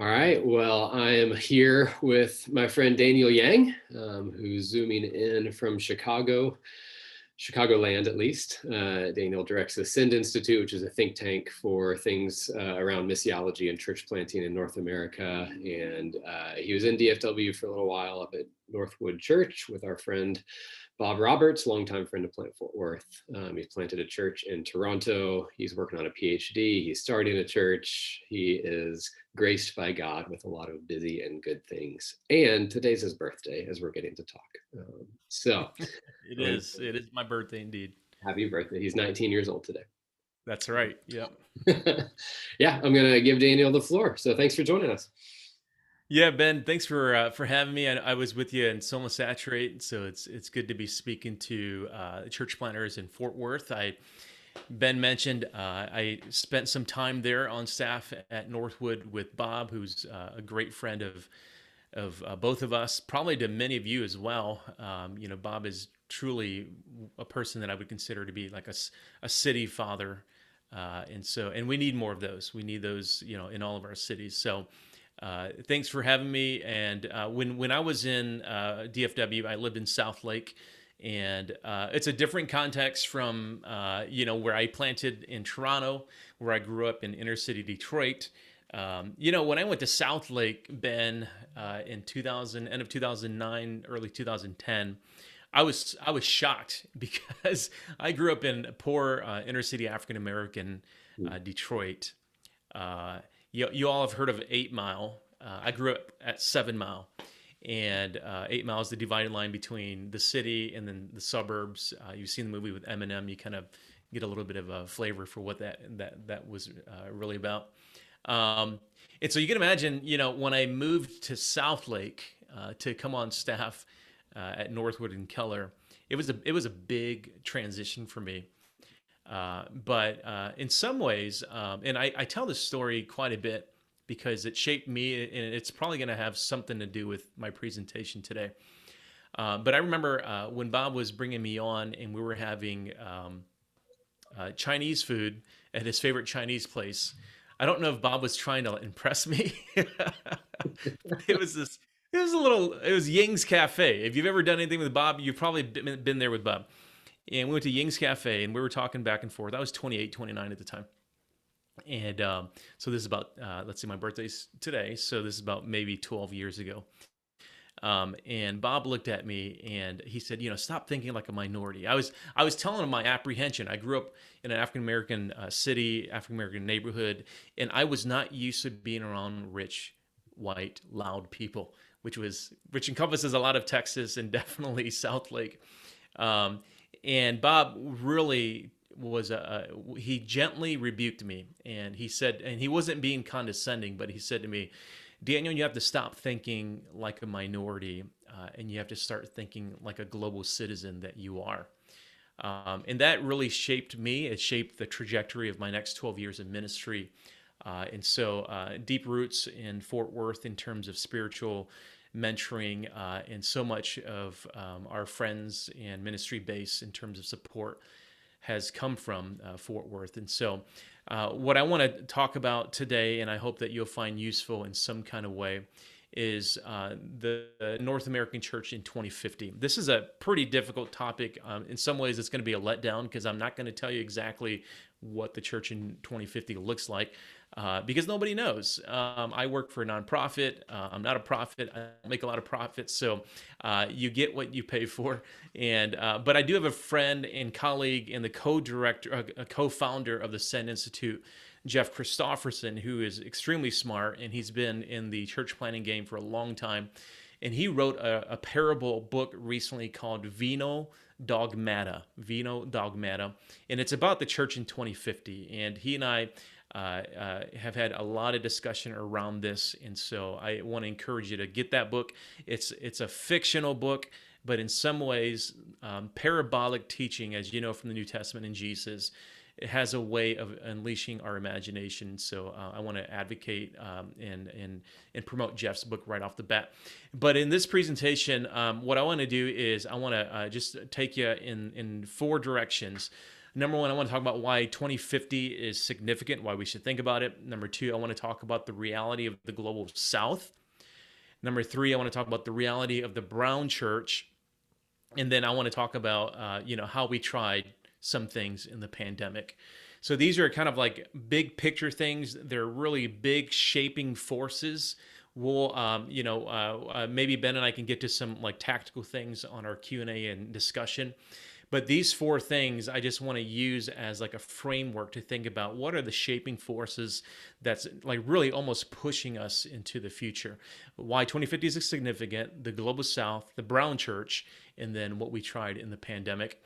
All right. Well, I am here with my friend Daniel Yang, who's zooming in from Chicagoland at least. Daniel directs the Send Institute, which is a think tank for things around missiology and church planting in North America. And he was in DFW for a little while up at Northwood Church with our friend Bob Roberts, longtime friend of Plant Fort Worth. He's planted a church in Toronto. He's working on a PhD. He's starting a church. He is graced by God with a lot of busy and good things. And today's his birthday as we're getting to talk. So It um, is. It is my birthday indeed. happy birthday. He's 19 years old today. That's right. Yep. Yeah, I'm going to give Daniel the floor. So thanks for joining us. Yeah, Ben. Thanks for having me. I was with you in Soma Saturate, so it's good to be speaking to church planters in Fort Worth. Ben mentioned I spent some time there on staff at Northwood with Bob, who's a great friend of both of us, probably to many of you as well. Bob is truly a person that I would consider to be like a city father. And we need more of those. We need those, in all of our cities. So, thanks for having me. And when I was in DFW, I lived in South Lake, and it's a different context from where I planted in Toronto, where I grew up in inner city Detroit. When I went to South Lake, Ben, in 2000, end of 2009, early 2010. I was shocked because I grew up in poor inner city African American Detroit. Uh, you all have heard of 8 Mile. I grew up at 7 Mile, and 8 Mile is the dividing line between the city and then the suburbs. You've seen the movie with Eminem. You kind of get a little bit of a flavor for what that was really about. Um, and so you can imagine, when I moved to South Lake to come on staff at Northwood and Keller, it was a big transition for me. But in some ways, and I tell this story quite a bit because it shaped me, and it's probably going to have something to do with my presentation today. But I remember when Bob was bringing me on, and we were having Chinese food at his favorite Chinese place. I don't know if Bob was trying to impress me. it was this. It was a little. It was Ying's Cafe. If you've ever done anything with Bob, you've probably been there with Bob. And we went to Ying's Cafe, and we were talking back and forth. I was 28, 29 at the time. And so this is about, let's see, my birthday's today. So this is about maybe 12 years ago. And Bob looked at me and he said, stop thinking like a minority. I was telling him my apprehension. I grew up in an African American city, African American neighborhood, and I was not used to being around rich, white, loud people, which encompasses a lot of Texas and definitely South Lake. Um, and Bob really he gently rebuked me, and he said, and he wasn't being condescending, but he said to me, Daniel, you have to stop thinking like a minority, and you have to start thinking like a global citizen that you are. And that really shaped me. It shaped the trajectory of my next 12 years of ministry. And so deep roots in Fort Worth in terms of spiritual mentoring, and so much of our friends and ministry base in terms of support has come from Fort Worth. And so, what I want to talk about today, and I hope that you'll find useful in some kind of way, is the North American Church in 2050. This is a pretty difficult topic. In some ways, it's going to be a letdown because I'm not going to tell you exactly what the church in 2050 looks like, because nobody knows. I work for a nonprofit. I'm not a prophet. I don't make a lot of profits, so you get what you pay for. And but I do have a friend and colleague and the co-director, a co-founder of the Send Institute, Jeff Christofferson, who is extremely smart, and he's been in the church planting game for a long time. And he wrote a parable book recently called Vino Dogmata. Vino Dogmata. And it's about the church in 2050. And he and I have had a lot of discussion around this. And so I want to encourage you to get that book. It's a fictional book, but in some ways, parabolic teaching, as you know from the New Testament and Jesus. It has a way of unleashing our imagination. So I want to advocate and promote Jeff's book right off the bat. But in this presentation, what I want to do is I want to just take you in four directions. Number one, I want to talk about why 2050 is significant, why we should think about it. Number two, I want to talk about the reality of the global South. Number three, I want to talk about the reality of the Brown Church. And then I want to talk about, how we tried some things in the pandemic. So these are kind of like big picture things. They're really big shaping forces. We'll, maybe Ben and I can get to some like tactical things on our Q&A and discussion. But these four things I just want to use as like a framework to think about what are the shaping forces that's like really almost pushing us into the future. Why 2050 is significant, the global South, the Brown Church, and then what we tried in the pandemic.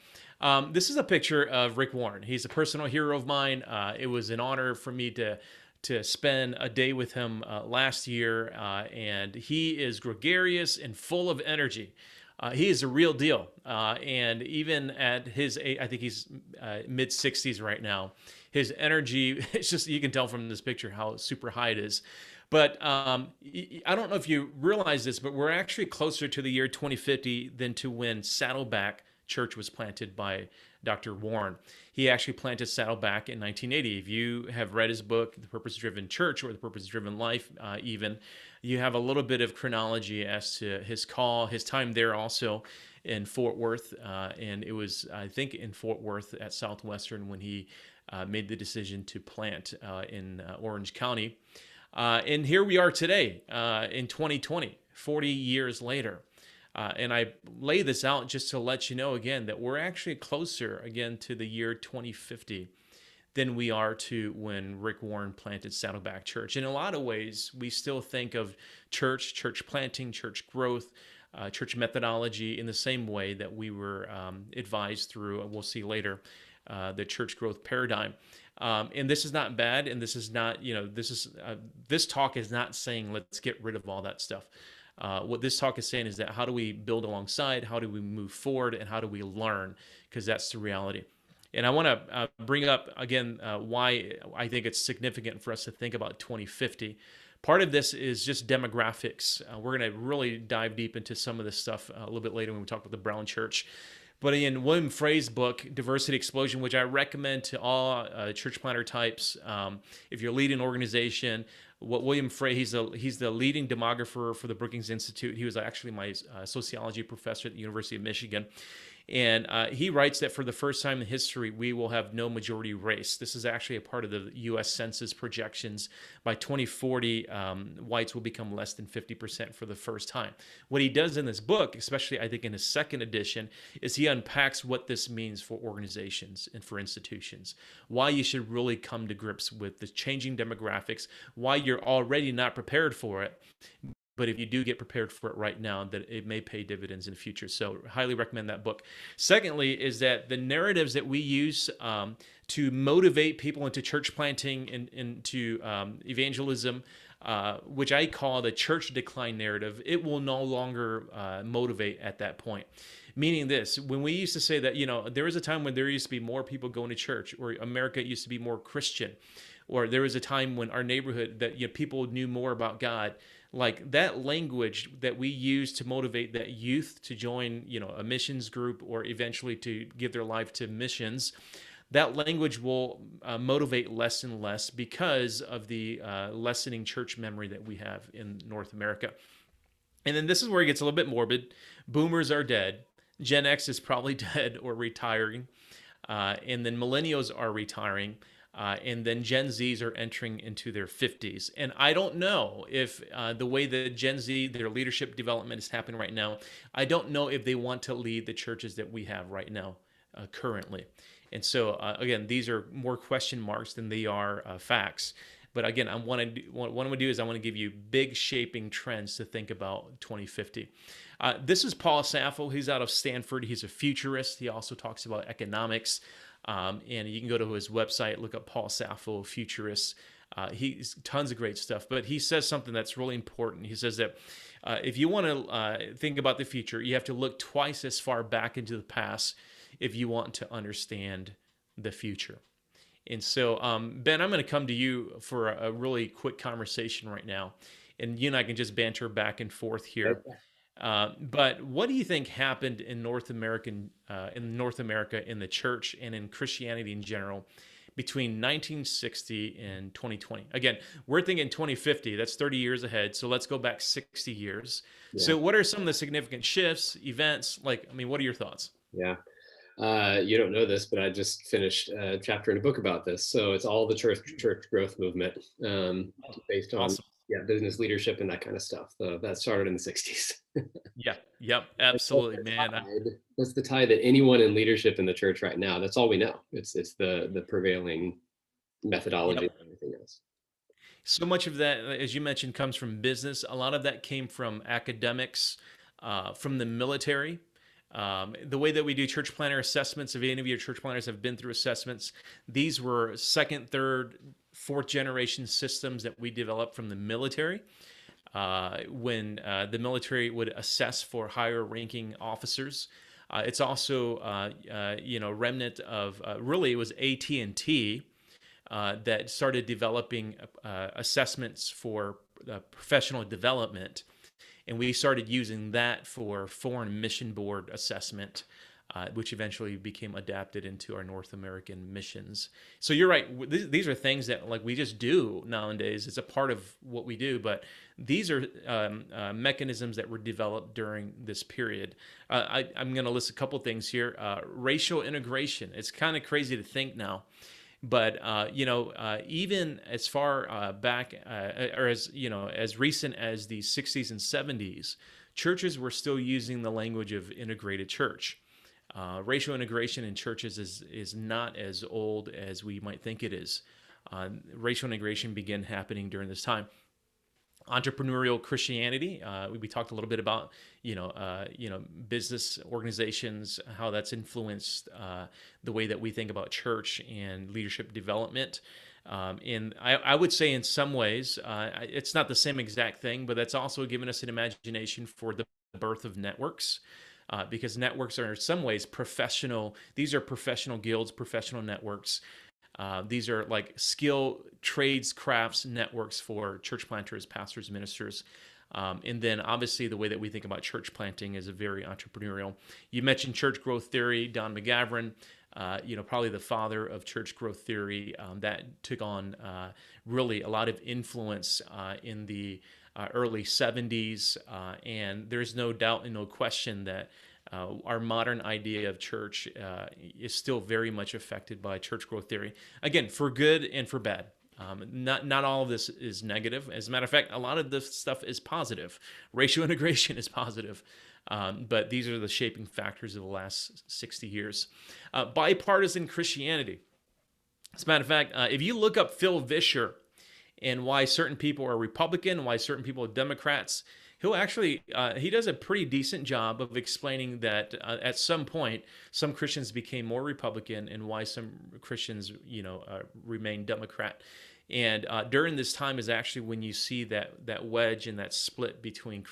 This is a picture of Rick Warren. He's a personal hero of mine. It was an honor for me to spend a day with him last year, and he is gregarious and full of energy. He is a real deal. And even at his age, I think he's mid 60s right now, his energy, it's just, you can tell from this picture how super high it is. But I don't know if you realize this, but we're actually closer to the year 2050 than to when Saddleback Church was planted by Dr. Warren. He actually planted Saddleback in 1980. If you have read his book, The Purpose Driven Church or The Purpose Driven Life, even, you have a little bit of chronology as to his call, his time there also in Fort Worth. And it was, I think, in Fort Worth at Southwestern when he made the decision to plant in Orange County. And here we are today in 2020, 40 years later. And I lay this out just to let you know again that we're actually closer again to the year 2050 than we are to when Rick Warren planted Saddleback Church. In a lot of ways, we still think of church planting, church growth, church methodology in the same way that we were advised through, and we'll see later, the church growth paradigm. And this is not bad, and this is not, this talk is not saying let's get rid of all that stuff. What this talk is saying is that how do we build alongside, how do we move forward, and how do we learn? Because that's the reality. And I want to bring up again why I think it's significant for us to think about 2050. Part of this is just demographics. We're going to really dive deep into some of this stuff a little bit later when we talk about the Brown Church. But in William Frey's book, Diversity Explosion, which I recommend to all church planter types, if you're leading an organization, what William Frey, he's the leading demographer for the Brookings Institute. He was actually my sociology professor at the University of Michigan. And he writes that for the first time in history, we will have no majority race. This is actually a part of the U.S. Census projections. By 2040, whites will become less than 50% for the first time. What he does in this book, especially I think in his second edition, is he unpacks what this means for organizations and for institutions, why you should really come to grips with the changing demographics, why you're already not prepared for it. But if you do get prepared for it right now, that it may pay dividends in the future. So highly recommend that book. Secondly, is that the narratives that we use to motivate people into church planting and into evangelism, which I call the church decline narrative, it will no longer motivate at that point. Meaning this, when we used to say that, there was a time when there used to be more people going to church, or America used to be more Christian, or there was a time when our neighborhood that people knew more about God. Like that language that we use to motivate that youth to join, a missions group or eventually to give their life to missions, that language will motivate less and less because of the lessening church memory that we have in North America. And then this is where it gets a little bit morbid. Boomers are dead. Gen X is probably dead or retiring. And then millennials are retiring. And then Gen Zs are entering into their 50s. And I don't know if the way that Gen Z, their leadership development is happening right now, I don't know if they want to lead the churches that we have right now currently. And so, again, these are more question marks than they are facts. But again, what I'm going to do is I want to give you big shaping trends to think about 2050. This is Paul Saffel. He's out of Stanford. He's a futurist. He also talks about economics. And you can go to his website, look up Paul Saffel, futurist. He's tons of great stuff. But he says something that's really important. He says that if you want to think about the future, you have to look twice as far back into the past if you want to understand the future. And so, Ben, I'm going to come to you for a really quick conversation right now. And you and I can just banter back and forth here. But what do you think happened in North America, in the church, and in Christianity in general, between 1960 and 2020? Again, we're thinking 2050. That's 30 years ahead. So let's go back 60 years. Yeah. So, what are some of the significant shifts, events? Like, I mean, what are your thoughts? Yeah. You don't know this, but I just finished a chapter in a book about this. So it's all the church growth movement, Oh, based on, awesome. yeah, business leadership and that kind of stuff. So that started in the 60s. Yeah. Yep. Like, That's Absolutely, the man. that's the tide that anyone in leadership in the church right now, that's all we know. It's the prevailing methodology Yep. and everything else. So much of that, as you mentioned, comes from business. A lot of that came from academics, from the military. The way that we do church planner assessments, if any of your church planners have been through assessments, these were second, third, fourth generation systems that we developed from the military. When the military would assess for higher ranking officers, it's also remnant of really it was AT&T that started developing assessments for professional development, and we started using that for foreign mission board assessment, which eventually became adapted into our North American missions. So you're right. These are things that like we just do nowadays. It's a part of what we do, but these are mechanisms that were developed during this period. I'm going to list a couple things here. Racial integration. It's kind of crazy to think now, but even as far back or as as recent as the 60s and 70s, churches were still using the language of integrated church. Racial integration in churches is not as old as we might think it is. Racial integration began happening during this time. Entrepreneurial Christianity. We talked a little bit about business organizations, how that's influenced the way that we think about church and leadership development. And I would say in some ways it's not the same exact thing, but that's also given us an imagination for the birth of networks. Because networks are in some ways professional. These are professional guilds, professional networks. These are like skill trades, crafts, networks for church planters, pastors, ministers. And then obviously the way that we think about church planting is a very entrepreneurial. You mentioned church growth theory, Don McGavran, probably the father of church growth theory, that took on really a lot of influence in the early 70s. And there's no doubt and no question that our modern idea of church is still very much affected by church growth theory. Again, for good and for bad. Not all of this is negative. As a matter of fact, a lot of this stuff is positive. Racial integration is positive. But these are the shaping factors of the last 60 years. Bipartisan Christianity. As a matter of fact, if you look up Phil Vischer and why certain people are Republican, why certain people are Democrats, he'll actually he does a pretty decent job of explaining that at some point some Christians became more Republican and why some Christians remain Democrat. And during this time is actually when you see that wedge and that split between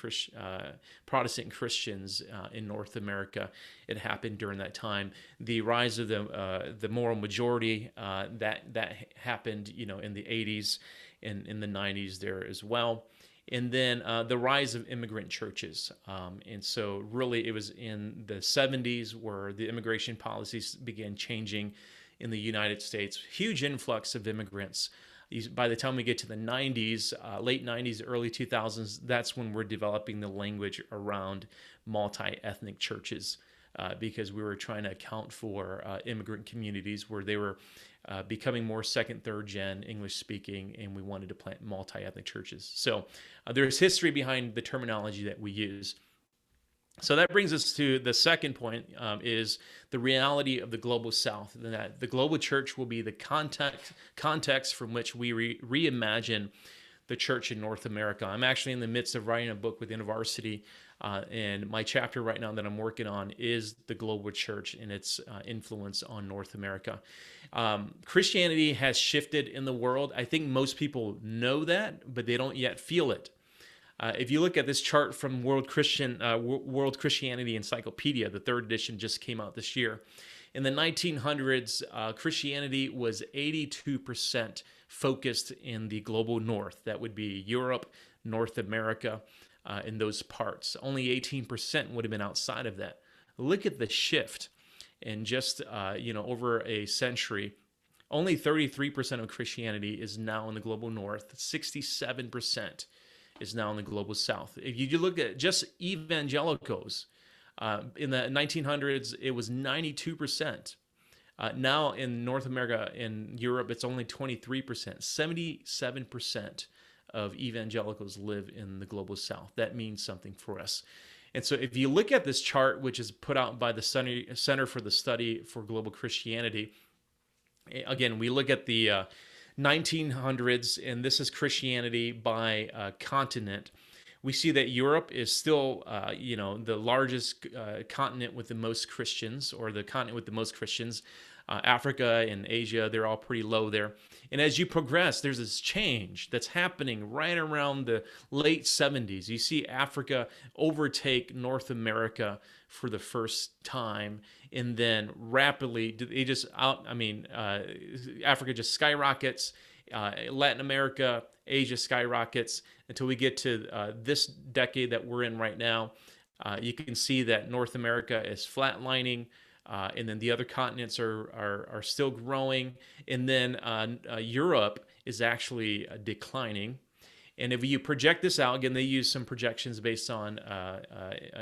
Protestant Christians in North America. It happened during that time. The rise of the moral majority that happened in the 80s and in the 90s there as well. And then the rise of immigrant churches. And so really it was in the 70s where the immigration policies began changing in the United States. Huge influx of immigrants. By the time we get to the 90s, late 90s, early 2000s, that's when we're developing the language around multi-ethnic churches. Because we were trying to account for immigrant communities where they were becoming more second, third gen English speaking, and we wanted to plant multi-ethnic churches. So there's history behind the terminology that we use. So that brings us to the second point, is the reality of the global South, that the global church will be the context from which we reimagine the church in North America. I'm actually in the midst of writing a book with InterVarsity, and my chapter right now that I'm working on is the global church and its influence on North America. Christianity has shifted in the world. I think most people know that, but they don't yet feel it. If you look at this chart from World Christianity Encyclopedia, the third edition just came out this year. In the 1900s, Christianity was 82% focused in the global north. That would be Europe, North America, in those parts. Only 18% would have been outside of that. Look at the shift in just over a century. Only 33% of Christianity is now in the global north. 67% is now in the global south. If you look at just evangelicals, in the 1900s, it was 92%. Now in North America, in Europe, it's only 23%. 77% of evangelicals live in the global south. That means something for us. And so if you look at this chart, which is put out by the Center for the Study for Global Christianity, again, we look at the 1900s, and this is Christianity by continent. We see that Europe is still, the largest continent with the most Christians, or the continent with the most Christians. Africa and Asia, they're all pretty low there. And as you progress, there's this change that's happening right around the late 70s. You see Africa overtake North America for the first time, and then rapidly, Africa just skyrockets, Latin America, Asia skyrockets, until we get to this decade that we're in right now. You can see that North America is flatlining, and then the other continents are still growing, and then Europe is actually declining. And if you project this out, again, they use some projections based on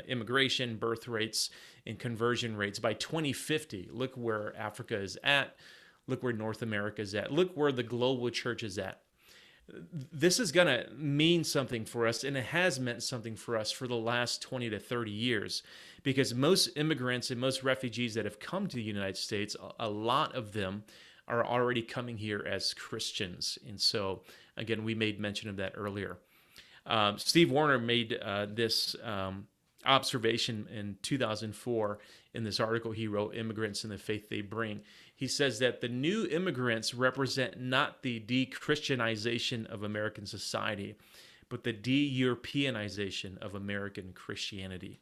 immigration, birth rates, and conversion rates. By 2050, look where Africa is at, look where North America is at, look where the global church is at. This is going to mean something for us, and it has meant something for us for the last 20 to 30 years, because most immigrants and most refugees that have come to the United States, a lot of them are already coming here as Christians. And so, again, we made mention of that earlier. Steve Warner made this observation in 2004 in this article he wrote, Immigrants and the Faith They Bring. He says that the new immigrants represent not the de-Christianization of American society, but the de-Europeanization of American Christianity.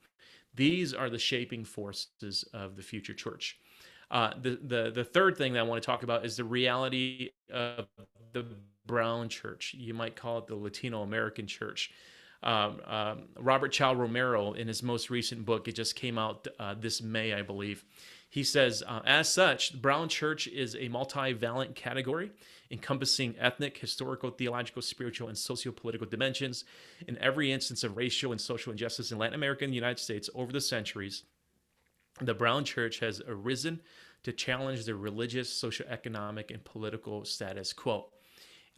These are the shaping forces of the future church. The third thing that I want to talk about is the reality of the brown church. You might call it the Latino American church. Robert Child Romero, in his most recent book, it just came out this May, I believe, he says, as such, the brown church is a multivalent category encompassing ethnic, historical, theological, spiritual, and socio-political dimensions. In every instance of racial and social injustice in Latin America and the United States over the centuries, the brown church has arisen to challenge the religious, socioeconomic, and political status quo.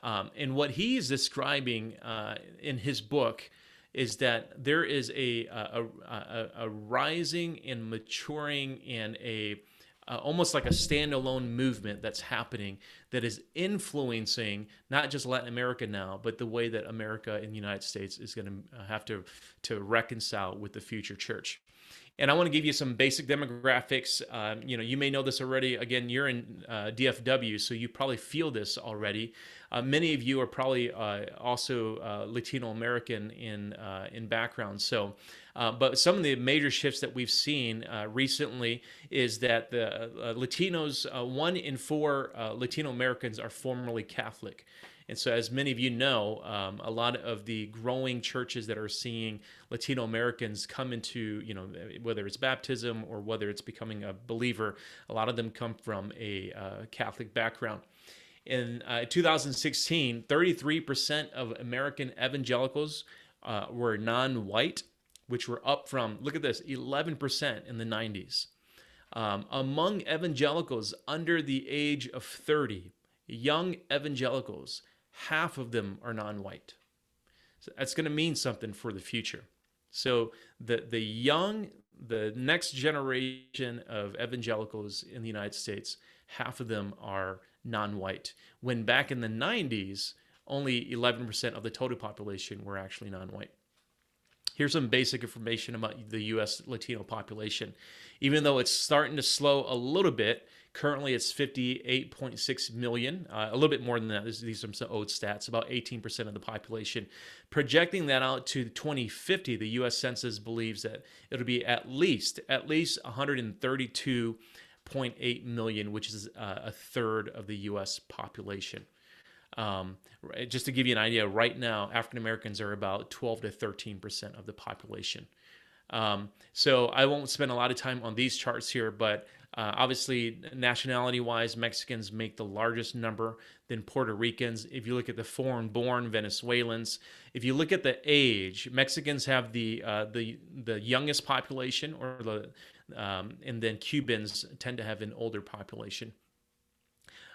And what he is describing in his book is that there is a rising and maturing and almost like a standalone movement that's happening that is influencing not just Latin America now, but the way that America and the United States is going to have to reconcile with the future church. And I want to give you some basic demographics. You may know this already. Again, you're in DFW, so you probably feel this already. Many of you are probably also Latino American in background. So, but some of the major shifts that we've seen recently is that the Latinos, 1 in 4 Latino Americans are formerly Catholic. And so, as many of you know, a lot of the growing churches that are seeing Latino Americans come into, whether it's baptism or whether it's becoming a believer, a lot of them come from a Catholic background. In 2016, 33% of American evangelicals were non-white, which were up from, look at this, 11% in the 90s. Among evangelicals under the age of 30, young evangelicals, half of them are non-white. So that's going to mean something for the future. So the next generation of evangelicals in the United States, half of them are non-white. When back in the 90s, only 11% of the total population were actually non-white. Here's some basic information about the U.S. Latino population. Even though it's starting to slow a little bit, currently it's 58.6 million, a little bit more than that. These are some old stats, about 18% of the population. Projecting that out to 2050, the U.S. Census believes that it'll be at least 132.8 million, which is a third of the U.S. population. Just to give you an idea, right now, African Americans are about 12 to 13% of the population. So I won't spend a lot of time on these charts here, but obviously, nationality-wise, Mexicans make the largest number, then Puerto Ricans. If you look at the foreign-born Venezuelans, if you look at the age, Mexicans have the youngest population, and then Cubans tend to have an older population.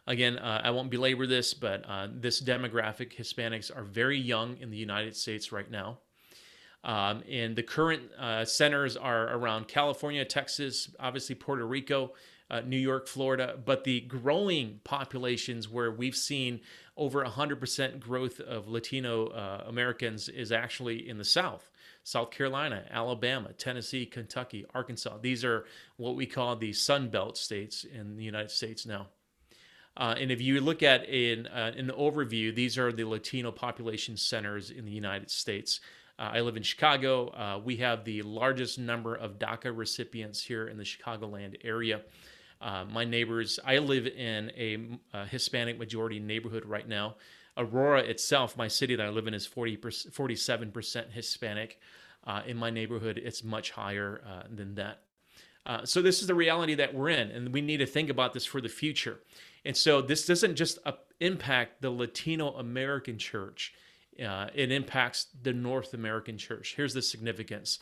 Again, I won't belabor this, but this demographic, Hispanics, are very young in the United States right now. And the current centers are around California, Texas, obviously Puerto Rico, New York, Florida, but the growing populations where we've seen over 100% growth of Latino Americans is actually in the South. South Carolina, Alabama, Tennessee, Kentucky, Arkansas. These are what we call the Sun Belt states in the United States now. And if you look at in an overview, these are the Latino population centers in the United States. I live in Chicago. We have the largest number of DACA recipients here in the Chicagoland area. My neighbors, I live in a Hispanic majority neighborhood right now. Aurora itself, my city that I live in, is 47% Hispanic. In my neighborhood, it's much higher than that. So this is the reality that we're in, and we need to think about this for the future. And so this doesn't just impact the Latino American church. It impacts the North American church. Here's the significance.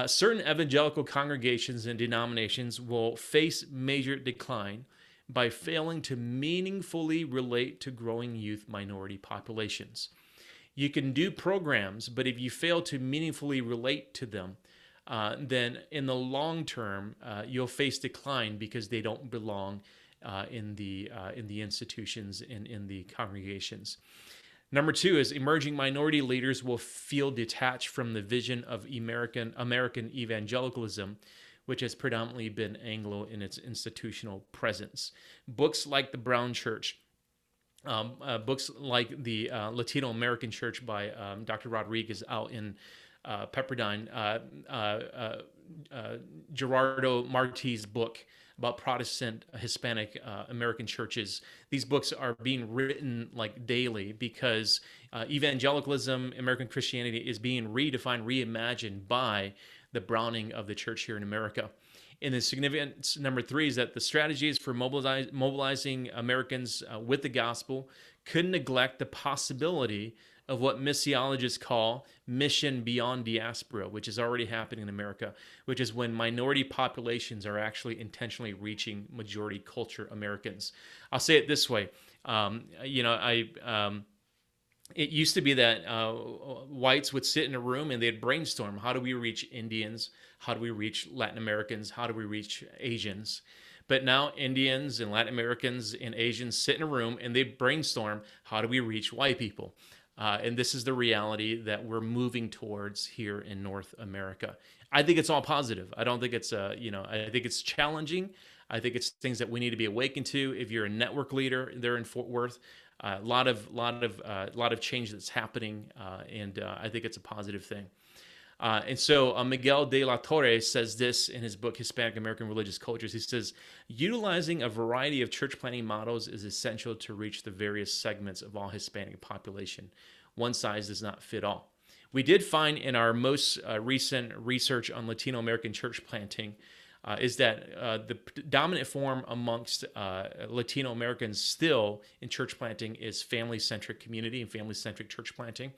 Certain evangelical congregations and denominations will face major decline by failing to meaningfully relate to growing youth minority populations. You can do programs, but if you fail to meaningfully relate to them, then in the long term, you'll face decline because they don't belong in the institutions and in the congregations. Number two is emerging minority leaders will feel detached from the vision of American evangelicalism, which has predominantly been Anglo in its institutional presence. Books like The Brown Church, books like the Latino American Church by Dr. Rodriguez out in Pepperdine, Gerardo Marti's book about Protestant Hispanic American churches. These books are being written like daily because evangelicalism, American Christianity is being redefined, reimagined by the Browning of the church here in America. And the significance number three is that the strategies for mobilizing Americans with the gospel could neglect the possibility of what missiologists call mission beyond diaspora, which is already happening in America, which is when minority populations are actually intentionally reaching majority culture Americans. I'll say it this way. It used to be that whites would sit in a room and they'd brainstorm, how do we reach Indians? How do we reach Latin Americans? How do we reach Asians? But now Indians and Latin Americans and Asians sit in a room and they brainstorm, how do we reach white people? And this is the reality that we're moving towards here in North America. I think it's all positive. I don't think it's, I think it's challenging. I think it's things that we need to be awakened to. If you're a network leader there in Fort Worth, a lot of change that's happening, and I think it's a positive thing. And so Miguel de la Torre says this in his book, Hispanic American Religious Cultures. He says, utilizing a variety of church planting models is essential to reach the various segments of all Hispanic population. One size does not fit all. We did find in our most recent research on Latino American church planting is that the dominant form amongst Latino Americans still in church planting is family-centric community and family-centric church planting.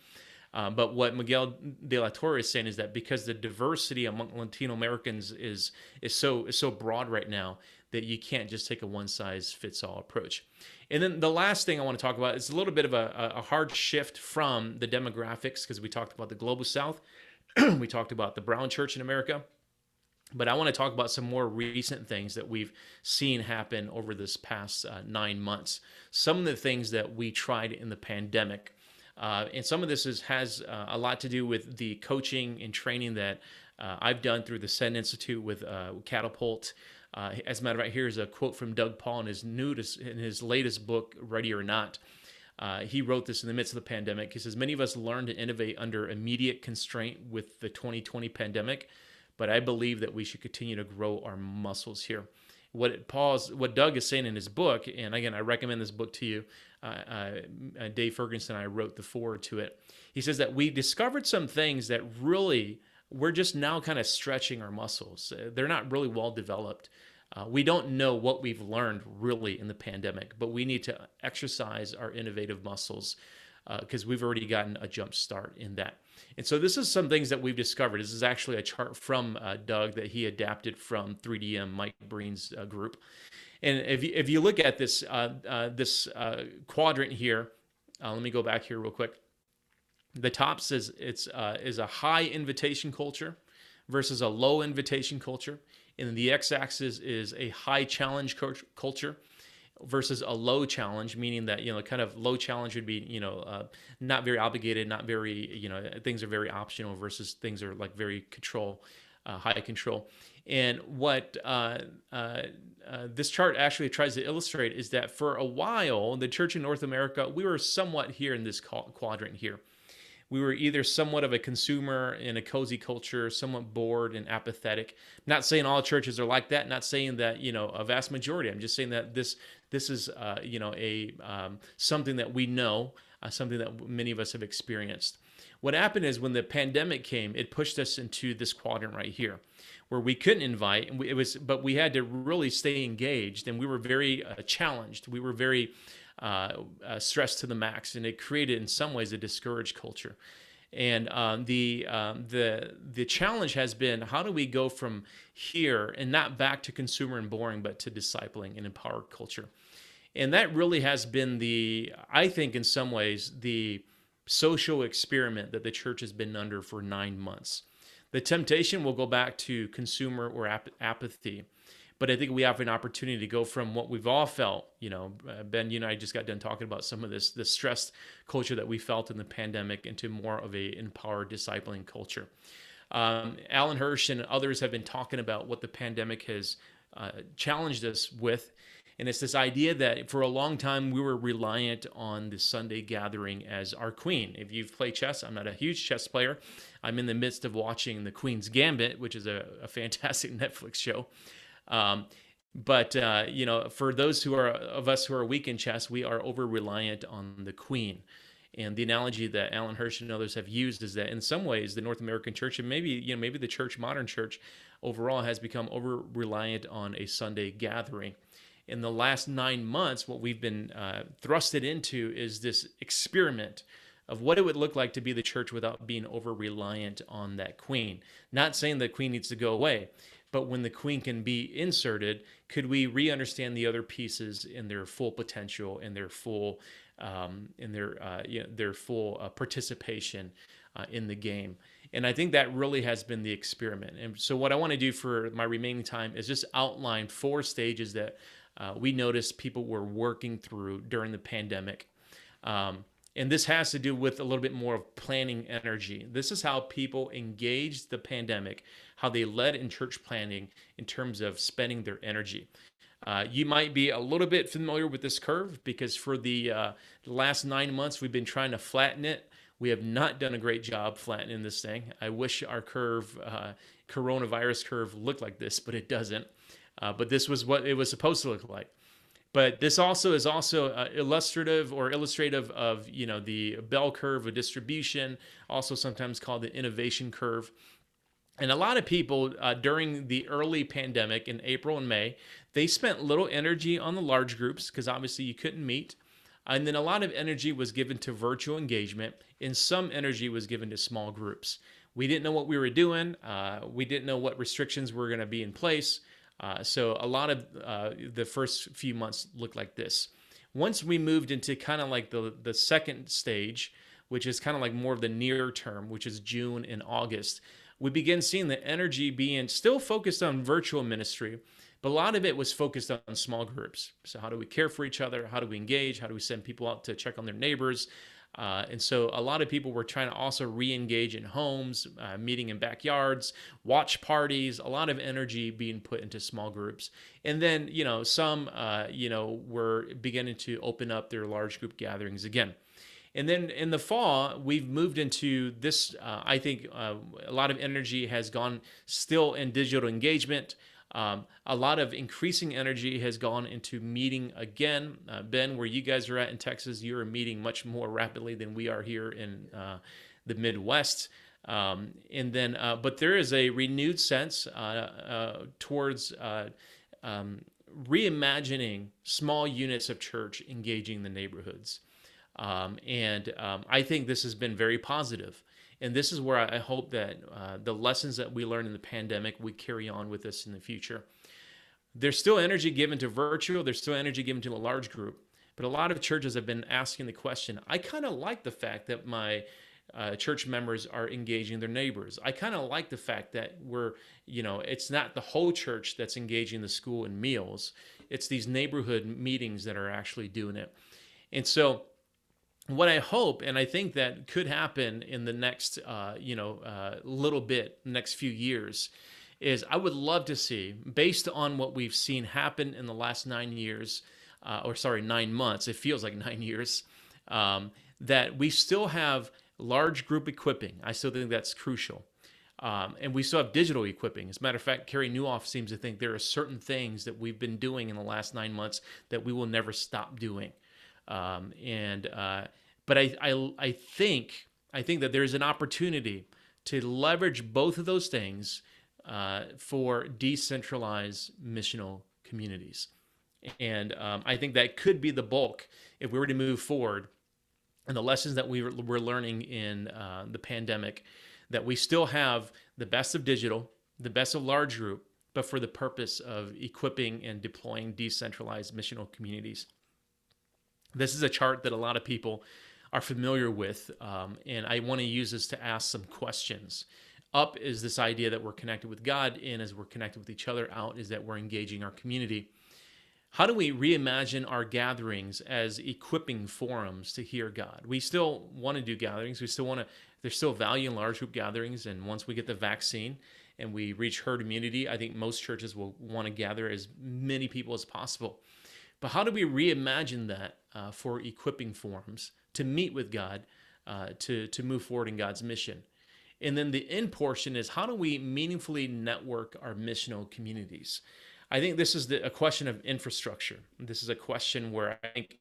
But what Miguel de la Torre is saying is that because the diversity among Latino Americans is so broad right now, that you can't just take a one-size-fits-all approach. And then the last thing I want to talk about is a little bit of a hard shift from the demographics, because we talked about the Global South, we talked about the Brown Church in America, but I want to talk about some more recent things that we've seen happen over this past 9 months. Some of the things that we tried in the pandemic. And some of this has a lot to do with the coaching and training that I've done through the Send Institute with Catapult. As a matter of fact, here's a quote from Doug Paul in his latest book, Ready or Not. He wrote this in the midst of the pandemic. He says, many of us learned to innovate under immediate constraint with the 2020 pandemic, but I believe that we should continue to grow our muscles here. what Doug is saying in his book, and again, I recommend this book to you. Dave Ferguson and I wrote the foreword to it. He says that we discovered some things that really we're just now kind of stretching our muscles. They're not really well developed. We don't know what we've learned really in the pandemic, but we need to exercise our innovative muscles because we've already gotten a jump start in that. And so this is some things that we've discovered. This is actually a chart from Doug that he adapted from 3DM, Mike Breen's group. And if you look at this quadrant here, let me go back here real quick. The top says it's is a high invitation culture versus a low invitation culture, and the x-axis is a high challenge culture versus a low challenge, meaning that kind of low challenge would be not very obligated, not very things are very optional versus things are like very high control. And what this chart actually tries to illustrate is that for a while, the church in North America, we were somewhat here in this quadrant here. We were either somewhat of a consumer in a cozy culture, somewhat bored and apathetic. Not saying all churches are like that. Not saying that a vast majority. I'm just saying that this is something that we know, something that many of us have experienced. What happened is when the pandemic came, it pushed us into this quadrant right here, where we couldn't invite, but we had to really stay engaged, and we were very challenged. We were very stressed to the max, and it created in some ways a discouraged culture. And the challenge has been, how do we go from here and not back to consumer and boring, but to discipling and empowered culture? And that really has been I think in some ways, the social experiment that the church has been under for 9 months. The temptation will go back to consumer or apathy. But I think we have an opportunity to go from what we've all felt. Ben, you and I just got done talking about some of this stressed culture that we felt in the pandemic into more of a empowered discipling culture. Alan Hirsch and others have been talking about what the pandemic has challenged us with. And it's this idea that for a long time, we were reliant on the Sunday gathering as our queen. If you've played chess, I'm not a huge chess player. I'm in the midst of watching The Queen's Gambit, which is a fantastic Netflix show. But for those of us who are weak in chess, we are over reliant on the queen. And the analogy that Alan Hirsch and others have used is that in some ways, the North American church, and maybe the modern church overall, has become over reliant on a Sunday gathering. In the last 9 months, what we've been thrusted into is this experiment of what it would look like to be the church without being over reliant on that queen. Not saying the queen needs to go away, but when the queen can be inserted, could we re-understand the other pieces in their full potential and their full participation in the game? And I think that really has been the experiment. And so what I want to do for my remaining time is just outline 4 stages that we noticed people were working through during the pandemic. And this has to do with a little bit more of planning energy. This is how people engaged the pandemic, how they led in church planning in terms of spending their energy. You might be a little bit familiar with this curve because for the last 9 months, we've been trying to flatten it. We have not done a great job flattening this thing. I wish our curve, coronavirus curve, looked like this, but it doesn't. But this was what it was supposed to look like. But this also is illustrative of the bell curve of distribution, also sometimes called the innovation curve. And a lot of people during the early pandemic in April and May, they spent little energy on the large groups because obviously you couldn't meet. And then a lot of energy was given to virtual engagement, and some energy was given to small groups. We didn't know what we were doing. We didn't know what restrictions were going to be in place. So a lot of the first few months looked like this. Once we moved into kind of like the second stage, which is kind of like more of the near term, which is June and August, we began seeing the energy being still focused on virtual ministry, but a lot of it was focused on small groups. So how do we care for each other? How do we engage? How do we send people out to check on their neighbors? And so a lot of people were trying to also re-engage in homes, meeting in backyards, watch parties, a lot of energy being put into small groups. And then, some, were beginning to open up their large group gatherings again. And then in the fall, we've moved into this, I think a lot of energy has gone still in digital engagement. A lot of increasing energy has gone into meeting again. Ben, where you guys are at in Texas, you're meeting much more rapidly than we are here in the Midwest. But there is a renewed sense towards reimagining small units of church engaging the neighborhoods. I think this has been very positive. And this is where I hope that the lessons that we learned in the pandemic, we carry on with us in the future. There's still energy given to virtual, there's still energy given to a large group. But a lot of churches have been asking the question, I kind of like the fact that my church members are engaging their neighbors. I kind of like the fact that it's not the whole church that's engaging the school in meals. It's these neighborhood meetings that are actually doing it. And so what I hope, and I think that could happen in the next, little bit, next few years, is I would love to see, based on what we've seen happen in the last 9 years, 9 months, it feels like 9 years, that we still have large group equipping. I still think that's crucial. And we still have digital equipping. As a matter of fact, Carey Nieuwhof seems to think there are certain things that we've been doing in the last 9 months that we will never stop doing. But I think that there's an opportunity to leverage both of those things for decentralized missional communities. And I think that could be the bulk if we were to move forward. And the lessons that we're learning in the pandemic, that we still have the best of digital, the best of large group, but for the purpose of equipping and deploying decentralized missional communities. This is a chart that a lot of people are familiar with, and I want to use this to ask some questions. Up is this idea that we're connected with God, in as we're connected with each other. Out is that we're engaging our community. How do we reimagine our gatherings as equipping forums to hear God? We still want to do gatherings. There's still value in large group gatherings, and once we get the vaccine and we reach herd immunity, I think most churches will want to gather as many people as possible. But how do we reimagine that for equipping forums to meet with God, to move forward in God's mission? And then the end portion is, how do we meaningfully network our missional communities? I think this is a question of infrastructure. This is a question where I think,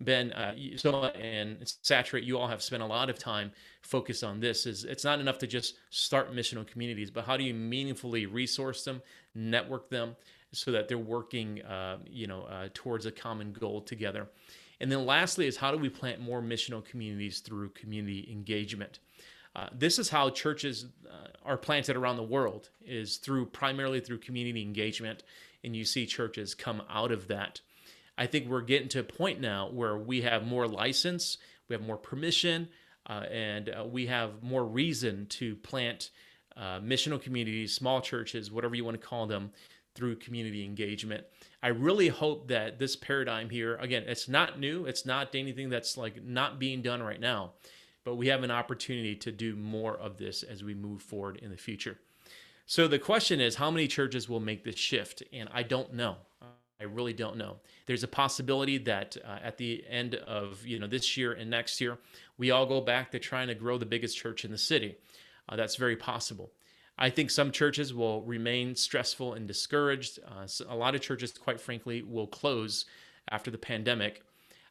Ben, and Saturate, you all have spent a lot of time focused on this. It's not enough to just start missional communities, but how do you meaningfully resource them, network them, so that they're working, towards a common goal together? And then lastly is, how do we plant more missional communities through community engagement? This is how churches are planted around the world, is primarily through community engagement, and you see churches come out of that. I think we're getting to a point now where we have more license, we have more permission, and we have more reason to plant missional communities, small churches, whatever you want to call them, through community engagement. I really hope that this paradigm here, again, it's not new, it's not anything that's like not being done right now, but we have an opportunity to do more of this as we move forward in the future. So the question is, how many churches will make this shift? And I don't know. I really don't know. There's a possibility that at the end of this year and next year, we all go back to trying to grow the biggest church in the city. That's very possible. I think some churches will remain stressful and discouraged. A lot of churches, quite frankly, will close after the pandemic.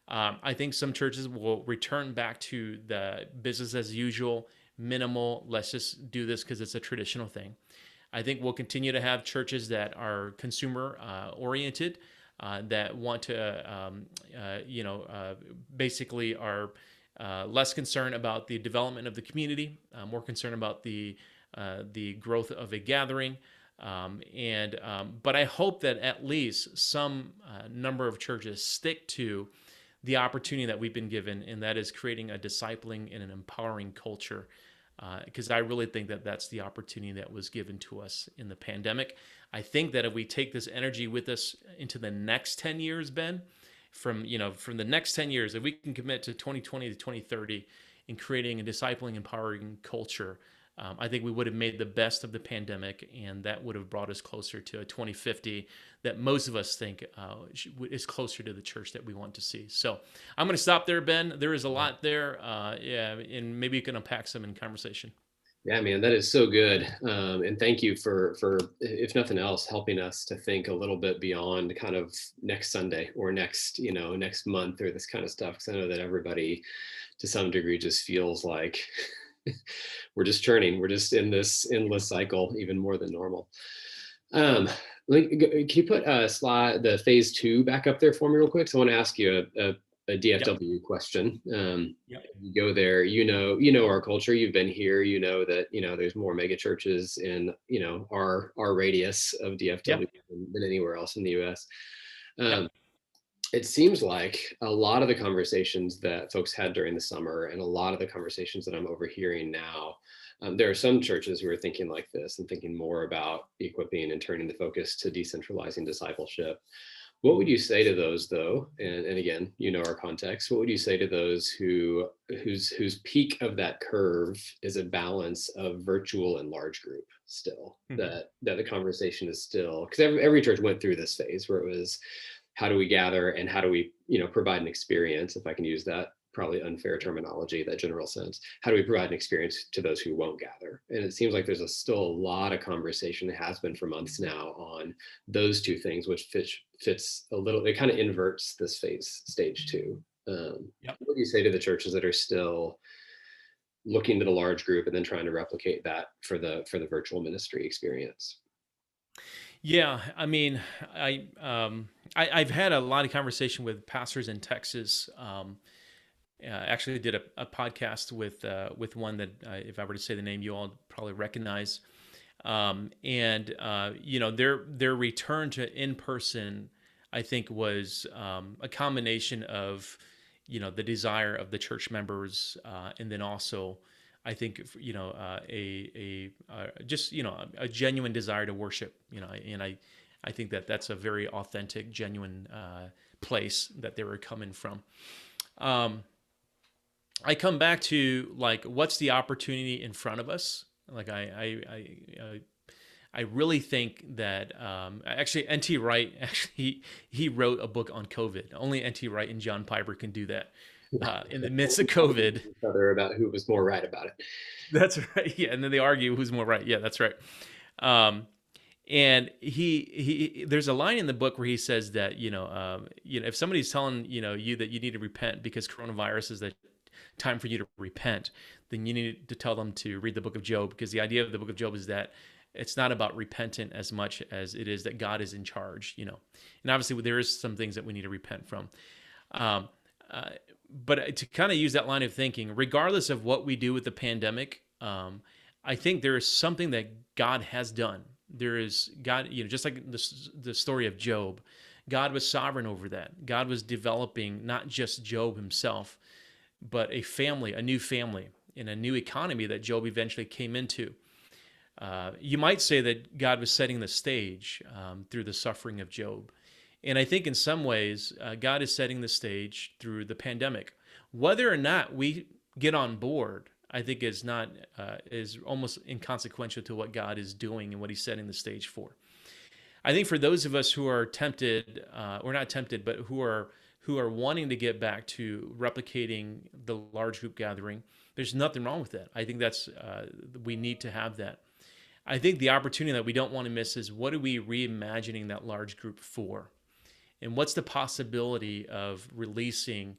I think some churches will return back to the business as usual, minimal, let's just do this because it's a traditional thing. I think we'll continue to have churches that are consumer oriented, that want to, basically are less concerned about the development of the community, more concerned about the growth of a gathering. But I hope that at least some number of churches stick to the opportunity that we've been given, and that is creating a discipling and an empowering culture. Because I really think that that's the opportunity that was given to us in the pandemic. I think that if we take this energy with us into the next 10 years, Ben, from the next 10 years, if we can commit to 2020 to 2030 in creating a discipling, empowering culture, I think we would have made the best of the pandemic, and that would have brought us closer to a 2050 that most of us think is closer to the church that we want to see. So I'm going to stop there, Ben. There is a lot there, and maybe you can unpack some in conversation. Yeah, man, that is so good. And thank you for, if nothing else, helping us to think a little bit beyond kind of next Sunday or next, next month or this kind of stuff. Because I know that everybody to some degree just feels like we're just churning. We're just in this endless cycle, even more than normal. Um, can you put the phase two back up there for me real quick? So I want to ask you a Yep. DFW question. Yep. You go there, our culture. You've been here. You know that there's more mega churches in our radius of DFW Yep. than anywhere else in the U.S. Yep. Um, it seems like a lot of the conversations that folks had during the summer and a lot of the conversations that I'm overhearing now, there are some churches who are thinking like this and thinking more about equipping and turning the focus to decentralizing discipleship. What would you say to those though? And again, our context. What would you say to those whose peak of that curve is a balance of virtual and large group still? Mhm. That the conversation is still, because every church went through this phase where it was, how do we gather and how do we provide an experience, if I can use that probably unfair terminology, that general sense. How do we provide an experience to those who won't gather? And it seems like there's still a lot of conversation that has been for months now on those two things, which fits a little, it kind of inverts this stage two. Yep. What do you say to the churches that are still looking to the large group and then trying to replicate that for the virtual ministry experience? Yeah, I mean, I've had a lot of conversation with pastors in Texas. Actually, did a podcast with one that, if I were to say the name, you all probably recognize. And their return to in person, I think, was a combination of the desire of the church members, and then also, I think, just a genuine desire to worship. And I think that that's a very authentic, genuine place that they were coming from. Um, I come back to, like, what's the opportunity in front of us? Like, I really think that, actually, N.T. Wright, actually he wrote a book on COVID. Only N.T. Wright and John Piper can do that in the midst of COVID. Each other about who was more right about it. That's right. Yeah, and then they argue who's more right. Yeah, that's right. Um, and there's a line in the book where he says that if somebody's telling you that you need to repent because coronavirus is the time for you to repent, then you need to tell them to read the book of Job, because the idea of the book of Job is that it's not about repentant as much as it is that God is in charge. And obviously there is some things that we need to repent from. Um, uh, but to kind of use that line of thinking, regardless of what we do with the pandemic, I think there is something that God has done. There is God, just like the story of Job, God was sovereign over that. God was developing not just Job himself, but a family, a new family, in a new economy that Job eventually came into. You might say that God was setting the stage through the suffering of Job. And I think in some ways, God is setting the stage through the pandemic. Whether or not we get on board, I think is almost inconsequential to what God is doing and what He's setting the stage for. I think for those of us who are tempted, or not tempted, but who are wanting to get back to replicating the large group gathering, there's nothing wrong with that. I think that's we need to have that. I think the opportunity that we don't want to miss is, what are we reimagining that large group for? And what's the possibility of releasing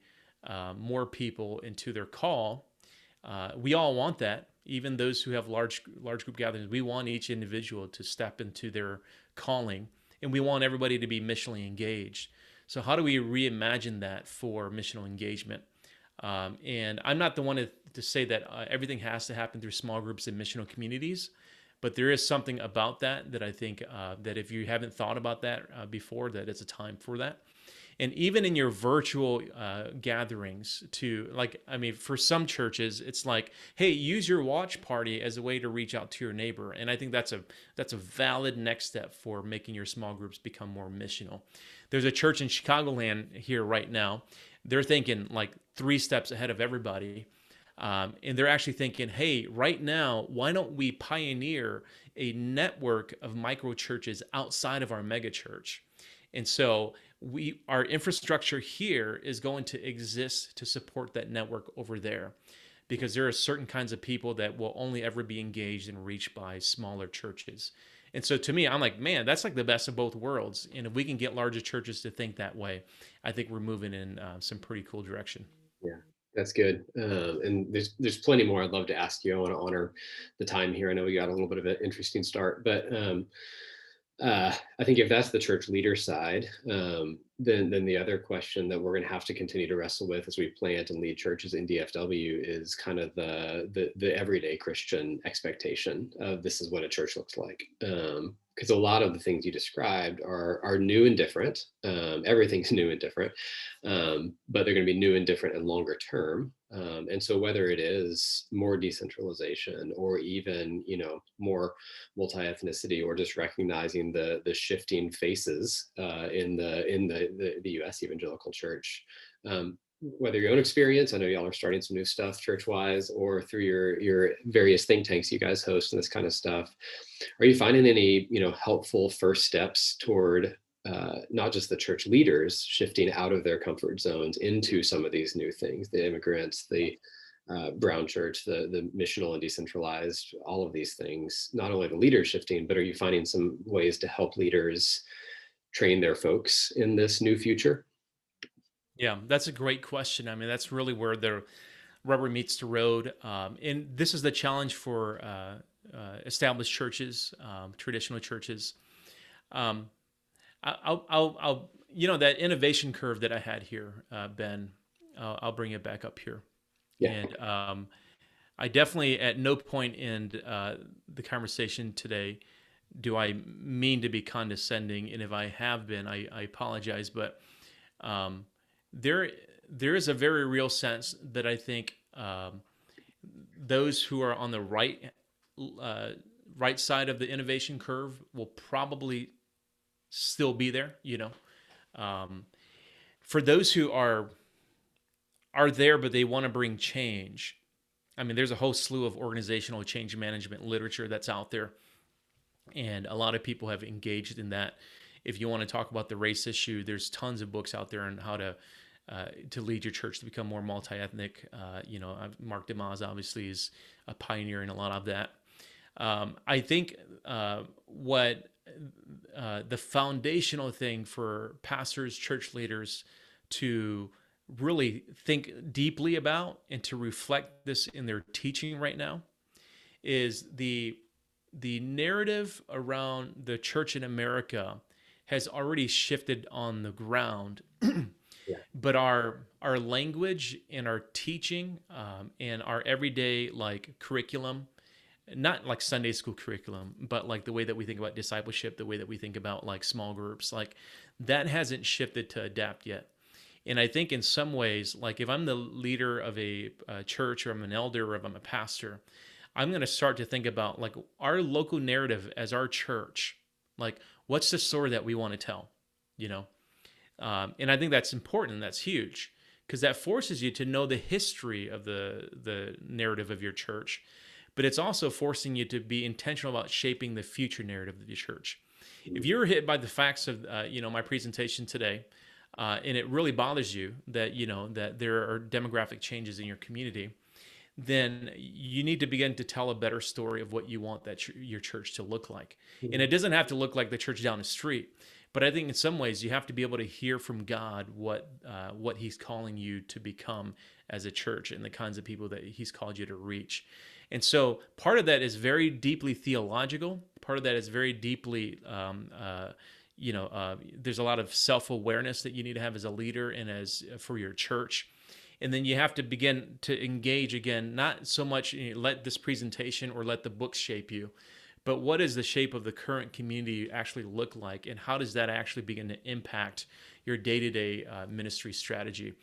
more people into their call? We all want that. Even those who have large group gatherings, we want each individual to step into their calling, and we want everybody to be missionally engaged. So how do we reimagine that for missional engagement? And I'm not the one to say that everything has to happen through small groups and missional communities, but there is something about that I think that if you haven't thought about that before, that it's a time for that. And even in your virtual gatherings, for some churches, it's like, hey, use your watch party as a way to reach out to your neighbor. And I think that's a valid next step for making your small groups become more missional. There's a church in Chicagoland here right now. They're thinking like 3 steps ahead of everybody. And they're actually thinking, hey, right now, why don't we pioneer a network of micro churches outside of our mega church? And so our infrastructure here is going to exist to support that network over there. because there are certain kinds of people that will only ever be engaged and reached by smaller churches. And so to me, I'm like, man, that's like the best of both worlds. And if we can get larger churches to think that way, I think we're moving in some pretty cool direction. Yeah, that's good. And there's plenty more I'd love to ask you. I want to honor the time here. I know we got a little bit of an interesting start, but I think if that's the church leader side, then the other question that we're going to have to continue to wrestle with as we plant and lead churches in DFW is kind of the everyday Christian expectation of this is what a church looks like. Because a lot of the things you described are new and different. Everything's new and different, but they're going to be new and different and longer term. And so whether it is more decentralization or even more multi-ethnicity, or just recognizing the shifting faces in the U.S. evangelical church. Whether your own experience, I know y'all are starting some new stuff church-wise, or through your various think tanks you guys host and this kind of stuff, are you finding any helpful first steps toward not just the church leaders shifting out of their comfort zones into some of these new things, the immigrants, the brown church, the missional and decentralized, all of these things, not only the leaders shifting, but are you finding some ways to help leaders train their folks in this new future? Yeah, that's a great question. I mean, that's really where the rubber meets the road. And this is the challenge for established churches, traditional churches. Um, that innovation curve that I had here, Ben, I'll bring it back up here. Yeah. And I definitely, at no point in the conversation today, do I mean to be condescending. And if I have been, I apologize. But um, there is a very real sense that I think those who are on the right side of the innovation curve will probably still be there. For those who are there, but they want to bring change. I mean, there's a whole slew of organizational change management literature that's out there, and a lot of people have engaged in that. If you want to talk about the race issue, there's tons of books out there on how to lead your church to become more multi-ethnic. Mark DeMaz obviously is a pioneer in a lot of that. I think what the foundational thing for pastors, church leaders to really think deeply about and to reflect this in their teaching right now is the narrative around the church in America has already shifted on the ground. Yeah. But our language and our teaching and our everyday curriculum, not like Sunday school curriculum, but like the way that we think about discipleship, the way that we think about small groups, that hasn't shifted to adapt yet. And I think in some ways, if I'm the leader of a church, or I'm an elder, or if I'm a pastor, I'm going to start to think about our local narrative as our church. What's the story that we want to tell, and I think that's important. That's huge, because that forces you to know the history of the narrative of your church, but it's also forcing you to be intentional about shaping the future narrative of your church. If you're hit by the facts of my presentation today, and it really bothers you that that there are demographic changes in your community, then you need to begin to tell a better story of what you want your church to look like. Mm-hmm. And it doesn't have to look like the church down the street, but I think in some ways you have to be able to hear from God what He's calling you to become as a church and the kinds of people that He's called you to reach. And so part of that is very deeply theological. Part of that is very deeply there's a lot of self-awareness that you need to have as a leader and as for your church. And then you have to begin to engage again, not so much let this presentation or let the books shape you, but what does the shape of the current community actually look like? And how does that actually begin to impact your day-to-day ministry strategy?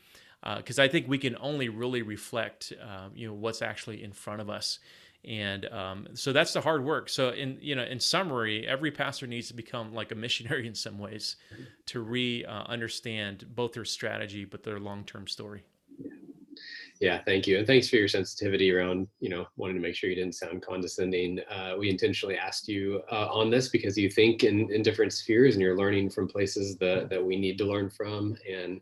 Because I think we can only really reflect what's actually in front of us. And so that's the hard work. So in summary, every pastor needs to become like a missionary in some ways to understand both their strategy, but their long-term story. Yeah, thank you. And thanks for your sensitivity around, wanting to make sure you didn't sound condescending. We intentionally asked you on this because you think in different spheres and you're learning from places that we need to learn from. And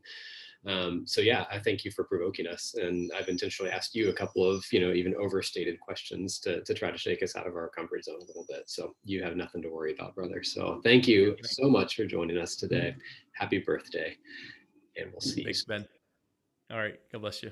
So yeah, I thank you for provoking us, and I've intentionally asked you a couple of, you know, even overstated questions to try to shake us out of our comfort zone a little bit. So you have nothing to worry about, brother. So thank you so much for joining us today. Happy birthday, and we'll see you Thanks, soon. Ben. All right. God bless you.